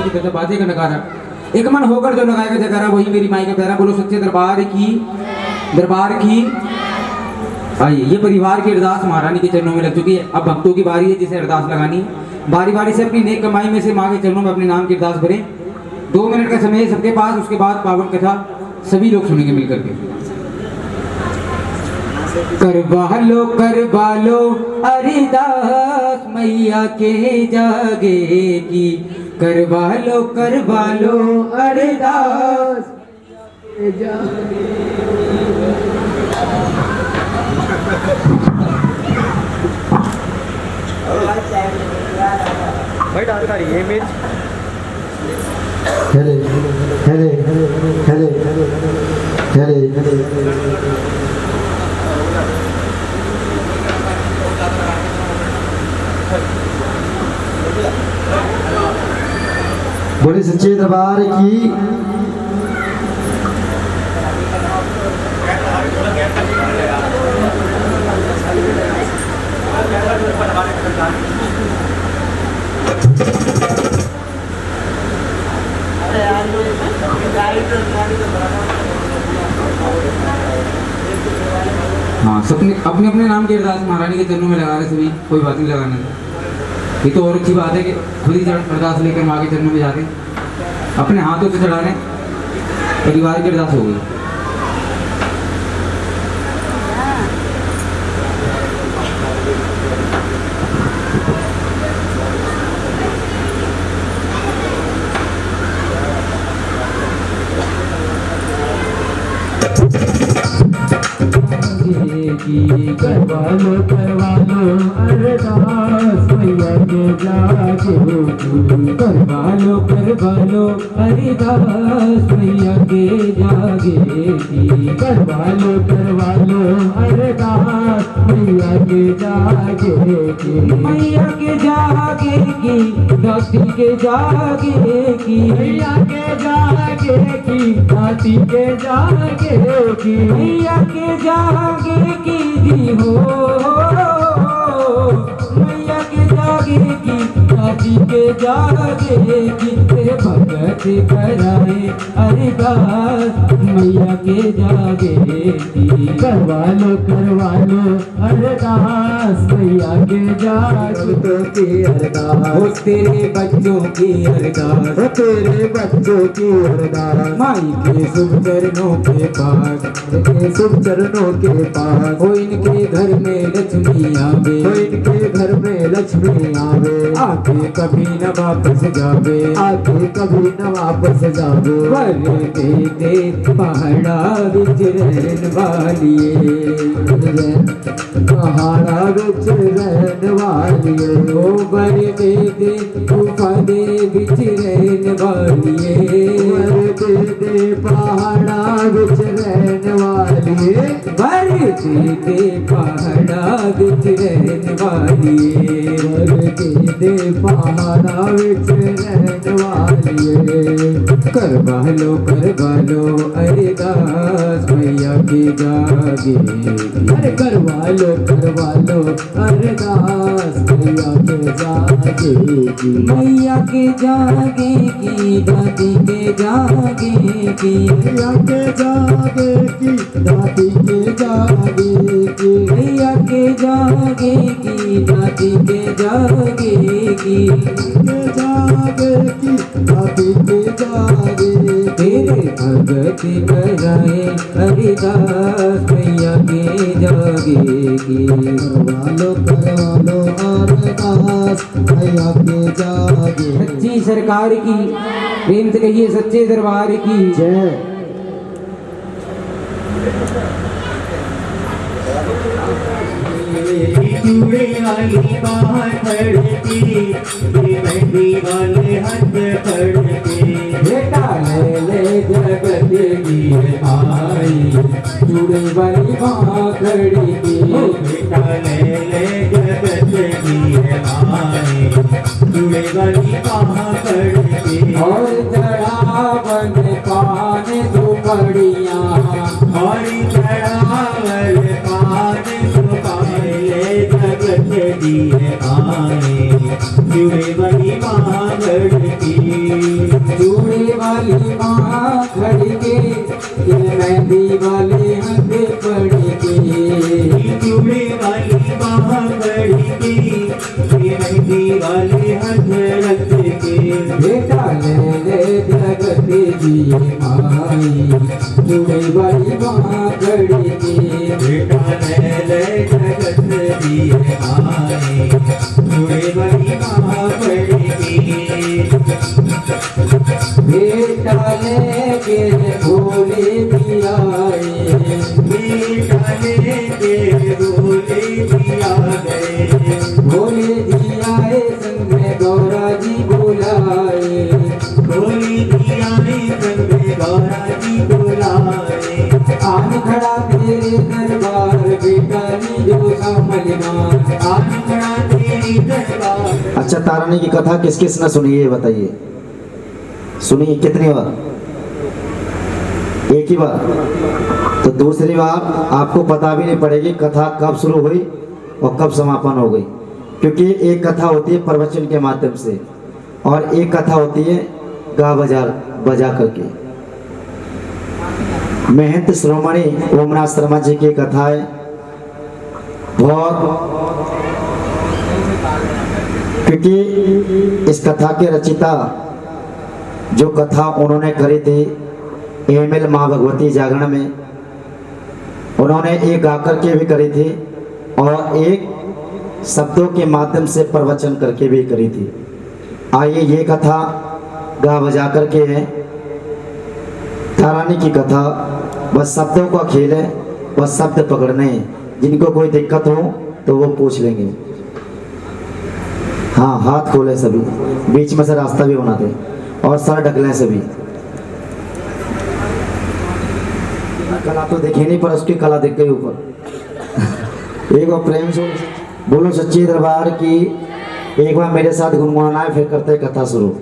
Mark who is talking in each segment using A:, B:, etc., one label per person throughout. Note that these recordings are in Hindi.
A: की तरफ बातें का नकारा, एक मन होकर जो लगाएगा जयकारा वही मेरी माई का प्यारा। बोलो सच्चे दरबार की। आइए, ये परिवार की अरदास महारानी के चरणों में लग चुकी है। अब भक्तों की बारी है जिसे अरदास लगानी है। बारी बारी से अपनी नेक कमाई में से माँ के चरणों में अपने नाम की अरदास भरें। 2 मिनट का समय है सबके पास, उसके बाद पावन कथा सभी लोग सुनेंगे मिलकर के। करवा लो अरदास मैया के जागे की, करवा लो अरदास
B: भाई डालता रही है इमेज।
C: बोले सच्चे दरबार की।
A: हाँ, सबने अपने अपने नाम की अरदास महारानी के चरणों में लगा रहे सभी, कोई बात नहीं लगाने। ये तो और अच्छी बात है कि खुद ही अरदास लेकर माँ के चरणों में जाते अपने हाथों से चढ़ा रहे, परिवार की अरदास हो गई।
C: करवा लो अरदास मैया के जागे की,
A: करवा लो अरदास मैया के जागे की,
C: करवा लो अरदास मैया के जागे की,
A: मैया के जागे की, दाती के जागे की,
C: मैया के जागे की, दाती के जागे की,
A: मैया के जागे की दी हो, मैया के जागे की, दाती के जागे की, तेरे भगत कराए अरदास मैया के जागे की,
C: करवा लो अरदास मैया के जागे की अरदास,
A: हो तेरे बच्चों की अरदास,
C: हो तेरे बच्चों की अरदास,
A: माई के शुभ चरणों के पास,
C: के शुभ चरणों के पास,
A: हो इनके घर में लक्ष्मी आवे,
C: हो इनके घर में लक्ष्मी आवे,
A: आके कभी न वापस जावे,
C: आके कभी न वापस जावे,
A: वर दे दे पहाड़ा बिच रहन वालिए,
C: पहाड़ा बिच रहन वालिए,
A: ओ वर दे दे गुफा दे बिच रहन वालिए,
C: वर दे दे पहाड़ा बिच रहन वालिए,
A: वर दे दे पहाड़ा बिच रहन वालिए,
C: वर दे दे पहाड़ा बिच रहन वालिए,
A: करवा लो अरदास मैया के जागे की,
C: अरे करवा लो अरदास मैया के जागे की,
A: मैया के जागे की, दाती के जागे की,
C: मैया के जागे की, दाती के जागे की,
A: मैया के जागे की, दाती के जागे की,
C: के जागे की, दाती के जागे,
A: तेरे भगत कराए अरदास मैया के जागे की,
C: करवा लो अरदास मैया के जागे।
A: सच्ची सरकार की, प्रेम से कहिए सच्चे दरबार की
C: जय।
D: चूड़े वाली बाहर खड़की, मेहंदी वाले हाथ खड़के,
A: बेटा ले जगत की आई, चूड़े वाली माँ खड़ी की,
D: बेटा ले जगत की है माए, चूड़े वाली बाहर खड़के,
A: और चढ़ावन पान सुपड़ियाँ,
D: और चढ़ावल पान सुपाए, जगत की है आए, चूड़े वाली बाहर खड़की,
A: चूड़ी वाली माँ खड़ी के ये मेहंदी वाले हंथ पड़ी के
D: चूड़ी वाली माँ खड़ी की ये मेहंदी वाले हाथ रख के
A: बेटा ले जगत जी माई चूड़ी वाली माँ खड़ी के
D: बेटा ले जगत दिए आए चूड़ी वाली माँ खड़ी की
A: बेटा लेके भोले दिया
D: बेटा लेके भोले दिया गए
A: भोले दिया संग में गौरा जी बुलाए
D: भोले दिया संग में गौरा जी बुलाए
A: आन खड़ा तेरे दरबार बेटा नी जो संभलना
D: आन खड़ा तेरी दरबार।
C: अच्छा, तारानी की कथा किस किस ने सुनी है ये बताइए। सुनी कितनी बार? एक ही बार। तो दूसरी बार आपको पता भी नहीं पड़ेगी कथा कब शुरू हुई और कब समापन हो गई, क्योंकि एक कथा होती है प्रवचन के माध्यम से और एक कथा होती है गा बजा करके। महंत श्रोमणी ओमनाथ शर्मा जी की कथा है बहुत, क्योंकि इस कथा के रचिता जो कथा उन्होंने करी थी एमएल माँ भगवती जागरण में, उन्होंने एक गाकर के भी करी थी और एक शब्दों के माध्यम से प्रवचन करके भी करी थी। आइए ये कथा गा बजा करके है। तारानी की कथा बस शब्दों का खेल है, बस शब्द पकड़ने हैं। जिनको कोई दिक्कत हो तो वो पूछ लेंगे। हाँ, हाथ खोले सभी, बीच में से रास्ता भी बना दे और सर ढकलें सभी। कला तो देखी नहीं पर उसकी कला दिख गई ऊपर। एक बार प्रेम से बोलो सच्चे दरबार की। एक बार मेरे साथ गुनगुनाना है, फिर करते कथा शुरू।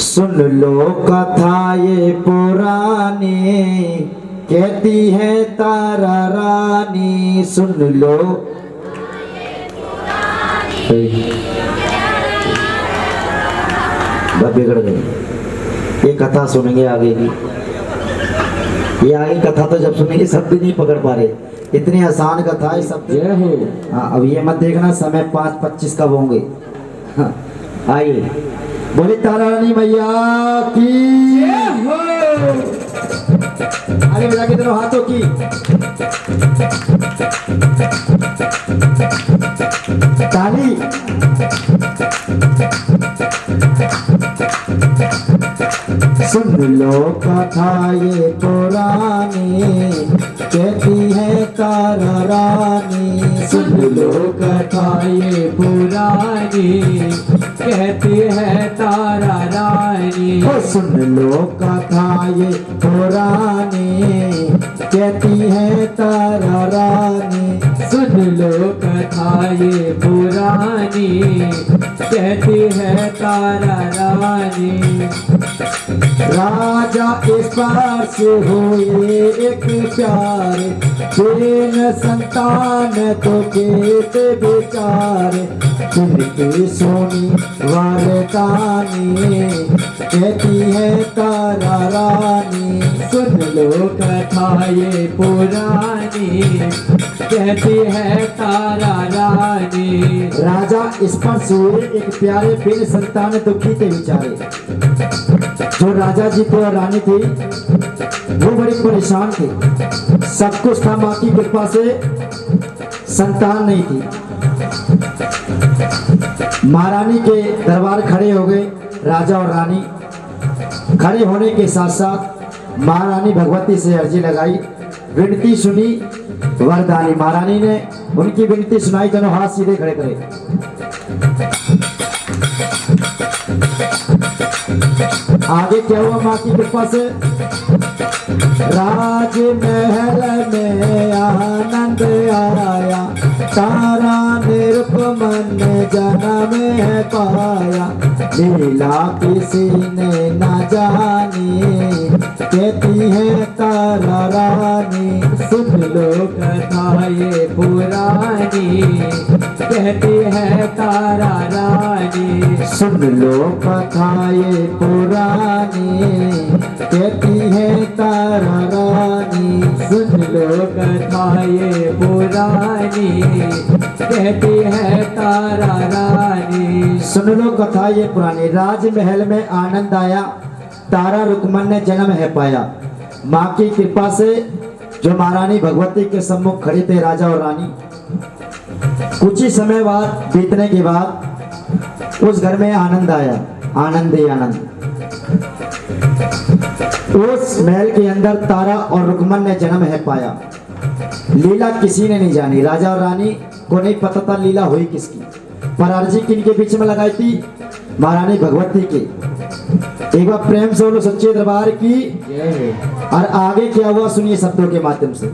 C: सुन लो कथा ये पुरानी, कहती है तारा रानी। सुन लो बिगड़ गए। ये कथा सुनेंगे आगे की, ये आगे कथा तो जब सुनेंगे शब्द नहीं पकड़ पा रहे, इतनी आसान कथा है सब। जय हो। हाँ, अब ये मत देखना समय 5:25 कब होंगे। हाँ, आइए बोले तारा रानी मैया की जय हो। आगे बजा के दोनों हाथों की। ताली। सुन लो कथा ये पुरानी, कहती है तारा रानी। सुन लो कथा ये
B: पुरानी, कहती है तारा रानी।
C: ओ सुन लो कथा ये पुरानी, कहती है तारा रानी।
B: सुन लो कथा ये पुरानी, कहती है तारा रानी।
C: राजा इस पार से हुए एक प्यार, बिन संतान तो केते बेचारे। जिनकी सोनी वारदानी, कहती है तारा रानी।
B: सुन लो कथा ये पुरानी, कहती है तारा रानी।
C: राजा इस पर से हुए एक प्यारे, बिन संतान दुखी थे बेचारे। जो राजा जी को रानी थी वो बड़ी परेशान थी, सब कुछ था माँ की कृपा से, संतान नहीं थी। महारानी के दरबार खड़े हो गए राजा और रानी। खड़े होने के साथ साथ महारानी भगवती से अर्जी लगाई, विनती सुनी वरदानी। महारानी ने उनकी विनती सुनाई, दोनों हाथ सीधे खड़े करे। आगे क्या हुआ माँ की कृपा से? राजमहल में आनंद आया, तारा निरप रुक्मन जन्म है पाया, लीला किसी ने न जानी, कहती है तारा रानी।
B: सुन लो कथा ये पुरानी, कहती है तारा रानी।
C: सुन लो कथा ये पुरानी, कहती है तारा रानी।
B: सुन लो कथा ये पुरानी, कहती है तारा रानी।
C: सुन लो कथा ये पुरानी। राजमहल में आनंद आया, तारा रुक्मन ने जन्म है पाया। माँ की कृपा से जो महारानी भगवती के सम्मुख खड़े थे राजा और रानी, कुछ ही समय बाद बीतने के बाद उस घर में आनंद आया, आनंद ही आनंद। उस महल के अंदर तारा और रुक्मन ने जन्म है पाया। लीला किसी ने नहीं जानी, राजा और रानी को नहीं पता था लीला हुई किसकी, पर अर्जी किनके बीच में लगाई थी, महारानी भगवती की। एक बार प्रेम से बोलो सच्चे दरबार की। और आगे क्या हुआ सुनिए शब्दों के माध्यम से।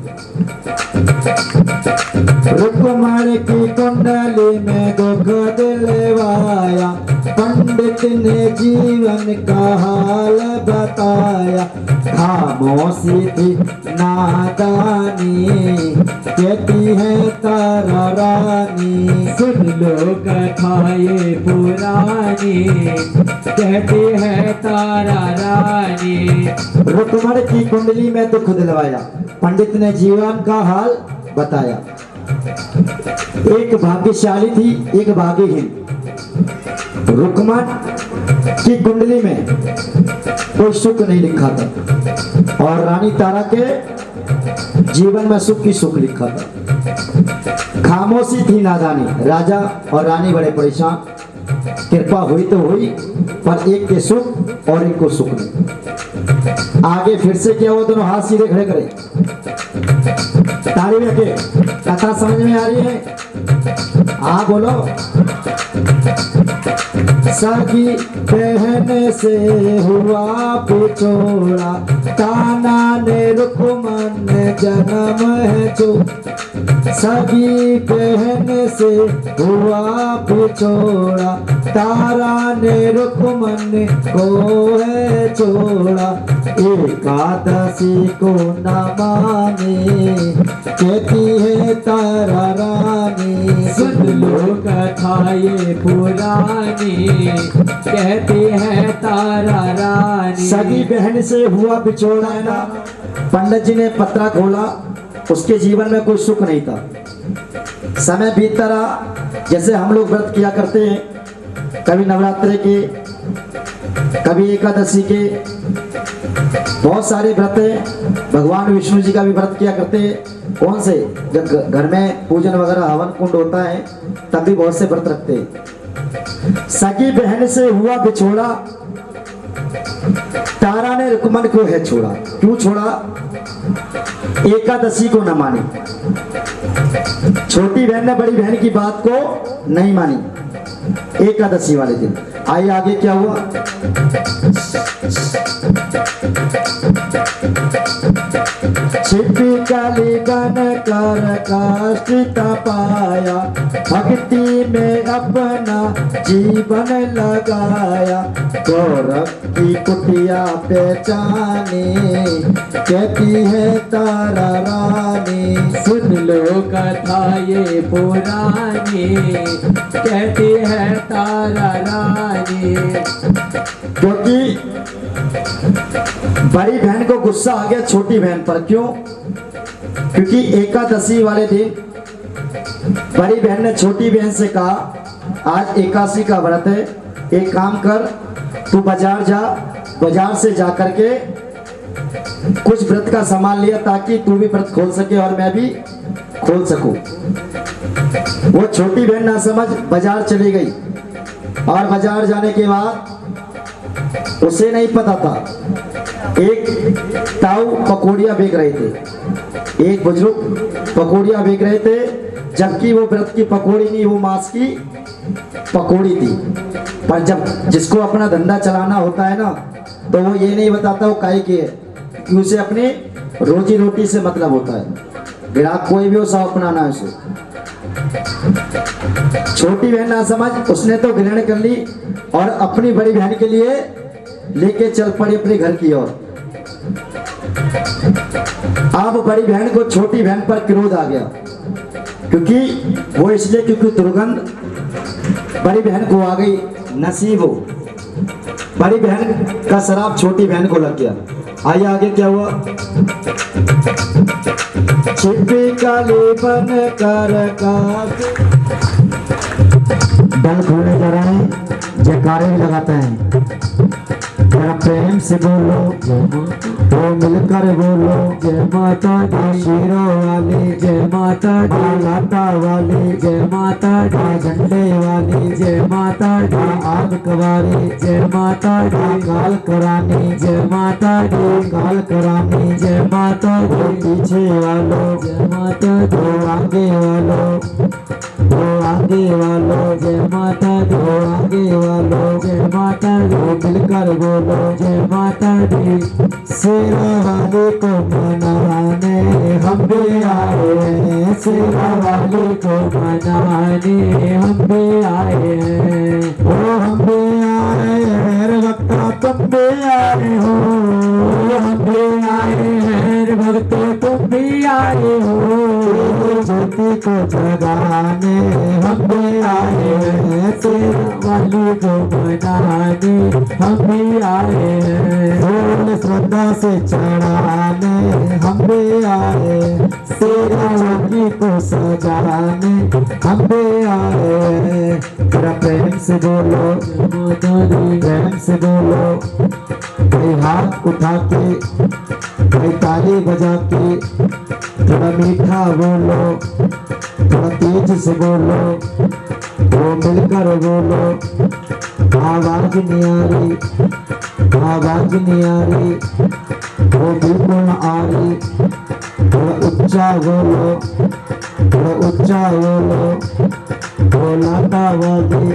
C: रुक्मण की कुंडली में दुख दिलवाया, पंडित ने जीवन का हाल बताया। खामोशी थी नादानी, कहती है तारा रानी।
B: सुन लो कथा ये पुरानी, कहती है तारा रानी।
C: रुक्मण की कुंडली में दुख दिलवाया, पंडित ने जीवन का हाल बताया। एक भाग्यशाली थी, एक भाग्यहीन। रुक्मण की कुंडली में कोई सुख नहीं लिखा था और रानी तारा के जीवन में सुख ही सुख लिखा था। खामोशी थी नादानी, राजा और रानी बड़े परेशान। कृपा हुई तो हुई, पर एक के सुख और एक को सुख नहीं। आगे फिर से क्या हुआ, दोनों हाथ सीधे खड़े करें, ताली में के कथा समझ में आ रही है? हाँ बोलो। सगी बहन से हुआ पिछोड़ा, ताना ने रुक्मन जन्म है जो। सगी बहन से हुआ पिछोड़ा, तारा ने रुक्मन को है छोड़ा। एकादशी को न माने, कहती है तारा रानी।
B: सुन लो कथा ये पुरानी, कहती है तारा रानी।
C: सगी बहन से हुआ बिछोड़ा है ना। पंडित जी ने पत्रा खोला, उसके जीवन में कोई सुख नहीं था। समय बीतता रहा, जैसे हम लोग व्रत किया करते हैं, कभी नवरात्रे के, कभी एकादशी के, बहुत सारे व्रत हैं। भगवान विष्णु जी का भी व्रत किया करते हैं। कौन से, जब घर में पूजन वगैरह हवन कुंड होता है तब भी बहुत से व्रत रखते हैं। सगी बहन से हुआ बिछोड़ा, तारा ने रुक्मन को है छोड़ा। क्यों छोड़ा? एकादशी को न मानी। छोटी बहन ने बड़ी बहन की बात को नहीं मानी एकादशी वाले दिन। आइए आगे क्या हुआ। छिपी काली बन कर कष्ट पाया, भक्ति में अपना जीवन लगाया। गौरव की कुटिया पहचाने, कहती है तारा रानी।
B: सुन लो कथा ये पुरानी, कहती है तारा रानी।
C: क्योंकि बड़ी बहन को गुस्सा आ गया छोटी बहन पर। क्यों? क्योंकि एकादशी वाले दिन बड़ी बहन ने छोटी बहन से कहा, आज एकादशी का व्रत है, एक काम कर, तू बाजार जा, बाजार से जा करके कुछ व्रत का सामान लिया ताकि तू भी व्रत खोल सके और मैं भी खोल सकूं। वो छोटी बहन ना समझ बाजार चली गई और बाजार जाने के बाद उसे नहीं पता था, एक ताऊ पकौड़ियाँ बेच रहे थे, एक बुजुर्ग पकौड़ियाँ बेच रहे थे, जबकि वो व्रत की पकौड़ी नहीं, वो मांस की पकौड़ी थी। पर जब जिसको अपना धंधा चलाना होता है ना, तो वो ये नहीं बताता वो काहे की है, कि उसे अपने रोजी रोटी से मतलब होता है। ग्राहक कोई भी हो, सब अपनाना है उसे। छोटी बहन ना समझ, उसने तो ग्रहण कर ली और अपनी बड़ी बहन के लिए लेके चल पड़ी अपने घर की ओर। अब बड़ी बहन को छोटी बहन पर क्रोध आ गया, क्योंकि वो इसलिए क्योंकि दुर्गंध बड़ी बहन को आ गई, नसीब हो बड़ी बहन का शराब छोटी बहन को लग गया। आइए आगे क्या हुआ। छिपी काली बन कर दल खोले जा रहे हैं, जयकारे भी लगाते हैं। जरा प्रेम से बोलो, तो मिलकर बोलो, जय माता दी शीरों वाली, जय माता दी लाता वाली, जय माता दी झंडे वाली, जय माता दी आग कवारी, जय माता दी काल करानी, जय माता दी काल करानी, जय माता दी पीछे वालों, जय माता दी आगे वालों, दो आगे वालों, जय माता दी आगे वालों, जय माता दी मिलकर बोलो, जय माता दी शेरा वाले को मनाने हम भी आए हैं, शेरा वाले को मनाने हम भी आए हैं, ओ हम भी आए हैं भक्ता तुम भी आए हो, हम भी आए हैं भक्तो तुम भी आए हो, ज्योति को जगाने हम भी आए हैं, शेरा वाले को मनाने हम भी आए हैं, फूल श्रद्धा से चढ़ाने हम भी आए, शेरा वाली को सजाने हम भी आए। थोड़ा प्रेम से बोलो, प्रेम से बोलो, कोई हाथ उठा के, कोई ताली बजा के, थोड़ा मीठा बोलो, थोड़ा तेज से बोलो, वो मिलकर बोलो, आवाज नहीं आ रही, आवाज नहीं आ रही, वो बिल्कुल आ रही, थोड़ा ऊंचा बोलो, थोड़ा ऊंचा बोलो, वो लाता वाली,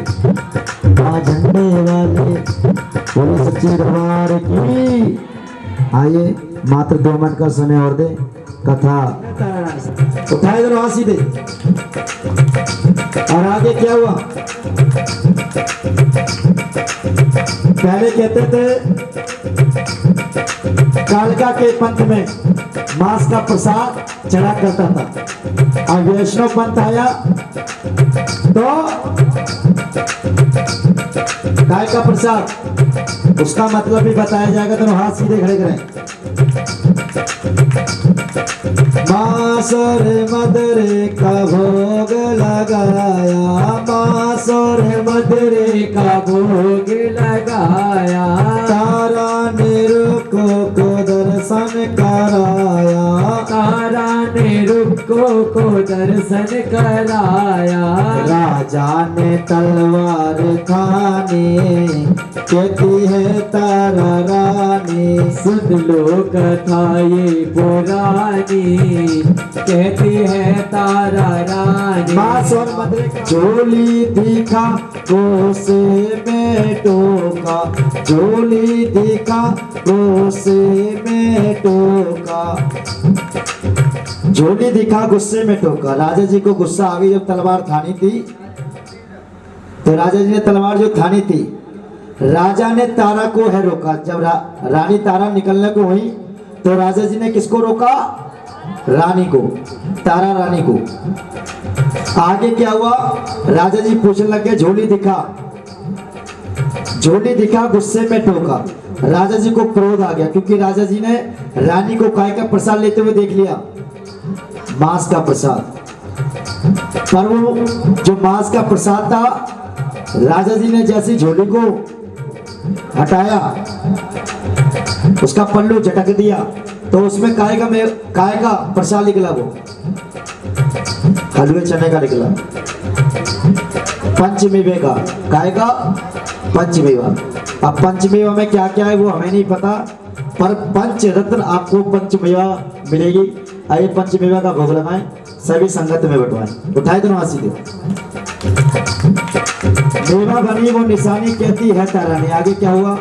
C: झंडे वाली, बोलो सच्ची दरबार की। आइए मात्र 2 मिनट का समय और दे, कथा उठाए जरा हाथ सीधे। और आगे क्या हुआ, पहले कहते थे कालिका के पंथ में मांस का प्रसाद चढ़ा करता था, अब वैष्णव पंथ आया तो गाय का प्रसाद, उसका मतलब भी बताया जाएगा, तो हाथ सीधे खड़े करें। बांसुर मदरे का भोग लगाया, बांसुर मदरे का भोग लगाया, तारा ने रुको को दर्शन कराया, तारा ने रुको को दर्शन कराया, राजा ने तलवार खाने कहती है तारा रानी, सुन लो कथा ये पुरानी कहती है तारा रानी। झोली दिखा गोसे में टोका, झोली दिखा गोसे में टोका, झोली दिखा गुस्से में टोका। राजा जी को गुस्सा आ गई, जब तलवार थानी थी तो राजा जी ने तलवार जो थानी थी, राजा ने तारा को है रोका। जब रानी तारा निकलने को हुई तो राजा जी ने किसको रोका, रानी को, तारा रानी को। आगे क्या हुआ, राजा जी पूछने लगे झोली दिखा, झोली दिखा गुस्से में टोका। राजा जी को क्रोध आ गया, क्योंकि राजा जी ने रानी को काय का प्रसाद लेते हुए देख लिया, मांस का प्रसाद। पर वो जो मांस का प्रसाद था, राजा जी ने जैसी झोली को हटाया, उसका पल्लू झटक दिया, तो उसमें काय का प्रसाद निकला, वो हलवे चने का निकला, पंचमेवे का, काय का पंचमेवा। अब पंचमेवा में क्या क्या है वो हमें नहीं पता, पर पंच रत्न आपको पंचमेवा मिलेगी। आइए पंचमेवा का भोग लगाएं, सभी संगत में बंटवाएं। उठाए दोनों हाथ सीधे। मेवा बनी वो निशानी कहती है तारा ने। आगे क्या हुआ,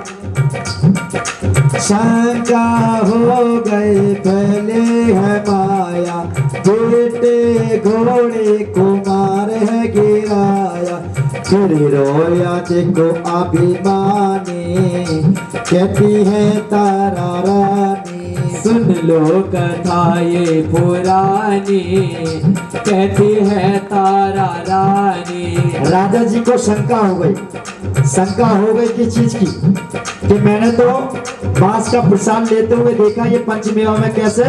C: शंका हो गए पहले है माया, बेटे घोड़े को मार है गिराया, फिर रोया देखो अभिमानी, कहती है तारा रानी।
B: सुन लो कथा ये पुरानी, कहती है तारा रानी।
C: राजा जी को शंका हो गई। शंका हो गई किस चीज की? कि मैंने तो बांस का प्रसाद लेते हुए देखा, ये पंचमेवा में कैसे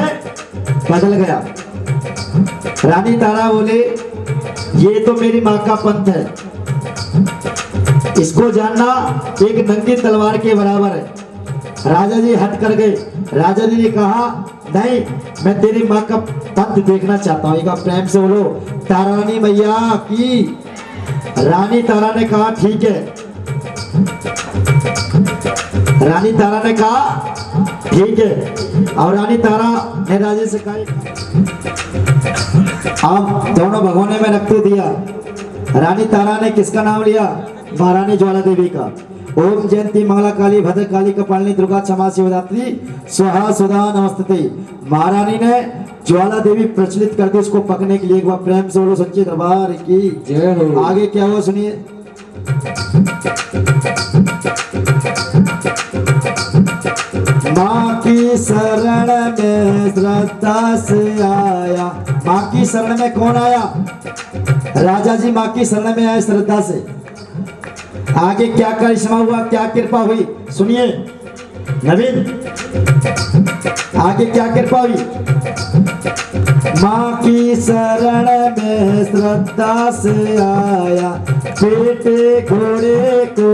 C: बदल गया। रानी तारा बोले ये तो मेरी माँ का पंथ है, इसको जानना एक नंगी तलवार के बराबर है। राजा जी हट कर गए। राजा जी ने कहा नहीं, मैं तेरी माँ का पंथ देखना चाहता हूँ। एक बार प्रेम से बोलो तारा रानी मैया की। रानी तारा ने कहा ठीक है। रानी तारा ने कहा ठीक है। और रानी तारा ने राजे से कहा अब दोनों भगवाने में रख दिया। रानी तारा ने किसका नाम लिया? महारानी ज्वाला देवी का। ओम जयंती मंगला काली भद्र काली कपालिनी दुर्गा क्षमा शिवरात्रि स्वाहा सुधा नमस्ते। महारानी ने ज्वाला देवी प्रचलित कर दी उसको पकने के लिए। एक बार प्रेम से बोलो सच्चे दरबार की
B: जय हो।
C: आगे क्या हुआ सुनिए। माँ की शरण में श्रद्धा से आया। माँ की शरण में कौन आया? राजा जी माँ की शरण में आए श्रद्धा से। आगे क्या करिश्मा हुआ, क्या कृपा हुई सुनिए नवीन। आगे क्या कृपा हुई? माँ की शरण में श्रद्धा से आया, बेटे घोड़े को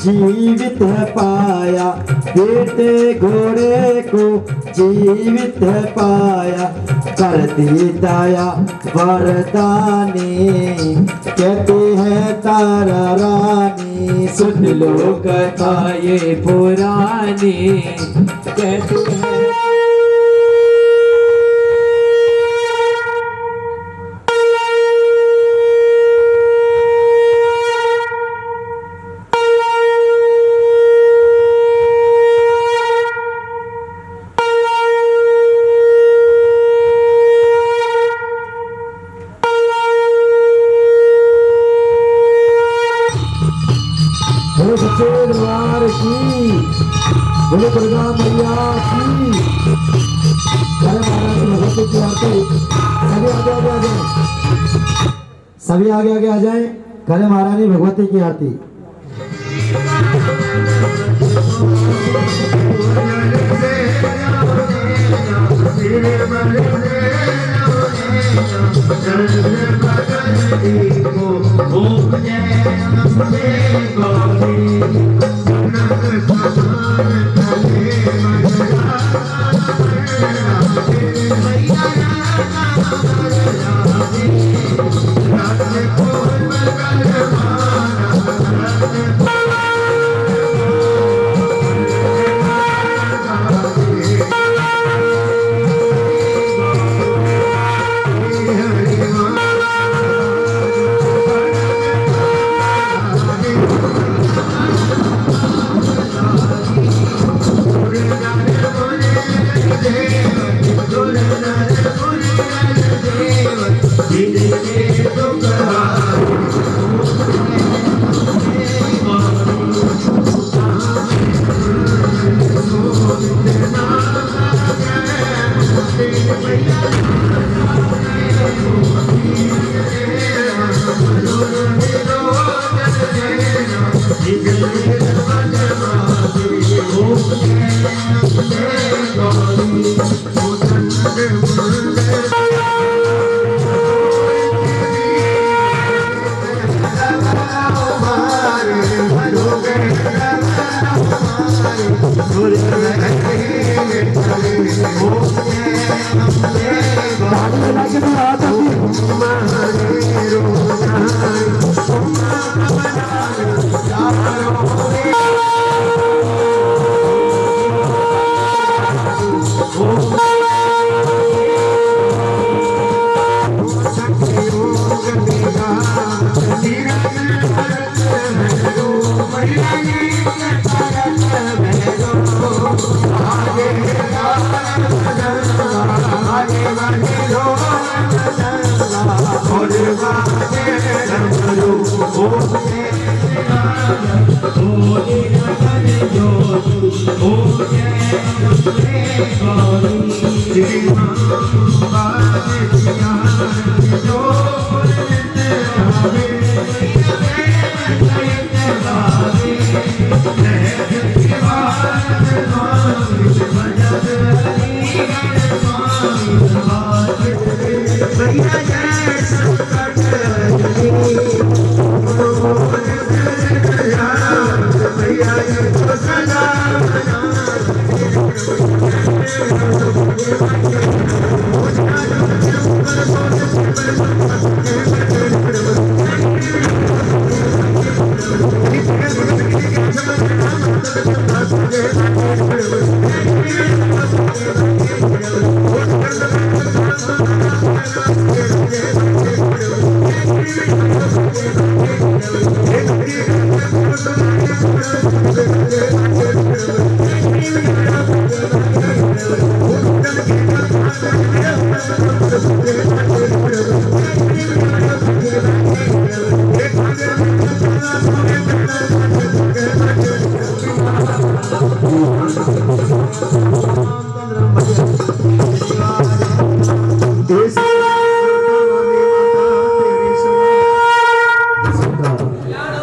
C: जीवित है पाया। बेटे घोड़े को जीवित है पाया, कर दी दया वरदानी, कहते हैं तारा रानी।
B: सुन लो कथा ये पुरानी, कहती है
C: बोलो सच्चे दरबार की, बोलो दुर्गा मैया की। अरे महाराज भगवती की आरती। सभी आगे आगे आ जाए। करे महारानी भगवती की आरती।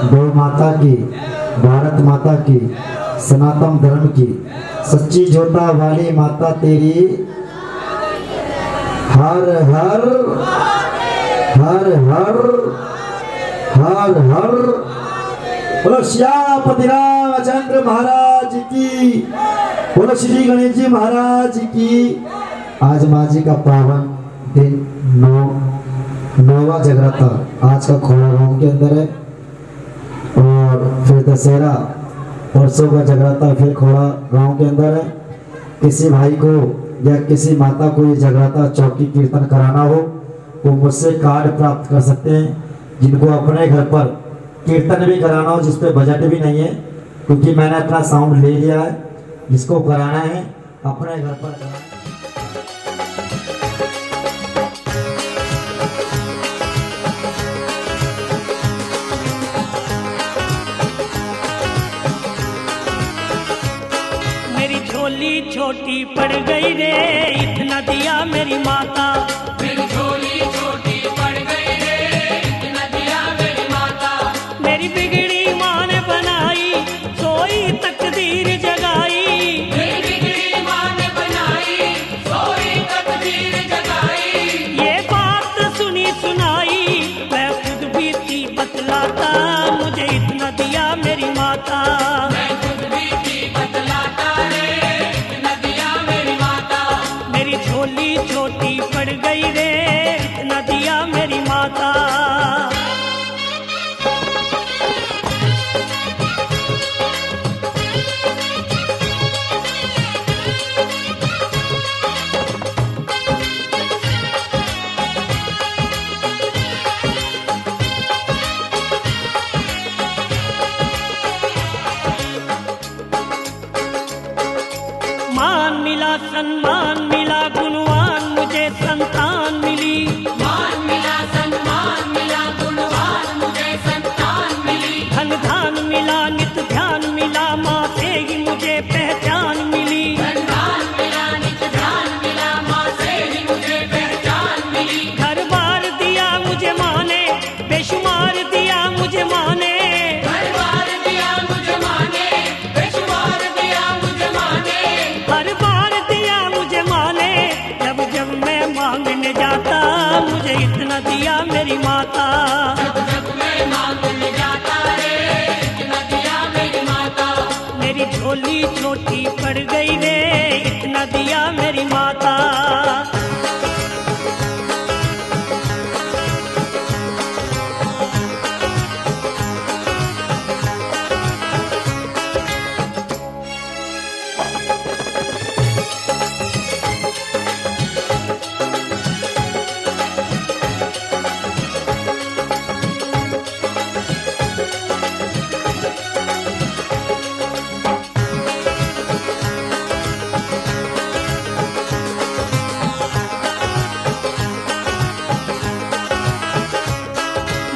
C: गौ माता की, भारत माता की, सनातन धर्म की सच्ची जोता वाली माता तेरी हर हर हर हर हर हर। बोलो श्यामपति रामचंद्र महाराज की, बोलो श्री गणेश जी महाराज की। आज माँ जी का पावन दिन नौवा जगराता आज का खोड़ा गांव के अंदर है और फिर दशहरा परसों का जगराता फिर खोड़ा गांव के अंदर है। किसी भाई को या किसी माता को ये जगराता चौकी कीर्तन कराना हो तो मुझसे कार्ड प्राप्त कर सकते हैं। जिनको अपने घर पर कीर्तन भी कराना हो जिस पे बजट भी नहीं है, क्योंकि मैंने अपना साउंड ले लिया है, जिसको कराना है अपने घर पर कराना।
E: मेरी झोली छोटी पड़ गई रे, इतना दिया मेरी माता।
F: मेरी झोली छोटी पड़ गई रे, इतना दिया मेरी माता।
E: मेरी बिगड़ी माँ ने बनाई, सोई तकदीर जगाई।
F: मेरी बिगड़ी माँ ने बनाई, सोई तकदीर जगाई।
E: ये बात सुनी सुनाई मैं खुद भी थी बतलाता, मुझे इतना दिया मेरी माता।
F: मैं खुद भी थी बतलाता रे, इतना दिया मेरी माता।
E: मेरी झोली छोटी पड़ गई रे, इतना दिया मेरी माता। मान मिला सम्मान मिला, गुणवान मुझे संतान मिली।
F: मान मिला सम्मान मिला, गुणवान मुझे संतान मिली।
E: धन धान मिला, नित ध्यान मिला, माँ से ही मुझे पहचान मिली।
F: धन मिला, नित ध्यान मिला, माँ से ही मुझे पहचान मिली।
E: घर बार दिया मुझे माँ ने, बेशुमार दिया मुझे माँ ने।
F: घर बार दिया मुझे माँ ने, बेशुमार दिया मुझे माँ ने।
E: हर बार दिया मुझे माँ ने, जब जब मैं मांगने जाता मुझे इतना दिया मेरी माता।
F: जब जब मैं मांगने जाता रे, इतना दिया मेरी माता।
E: मेरी झोली छोटी पड़ गई रे, इतना दिया मेरी माता।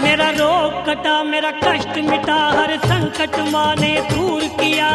E: मेरा रोग कटा, मेरा कष्ट मिटा, हर संकट माँ ने दूर किया।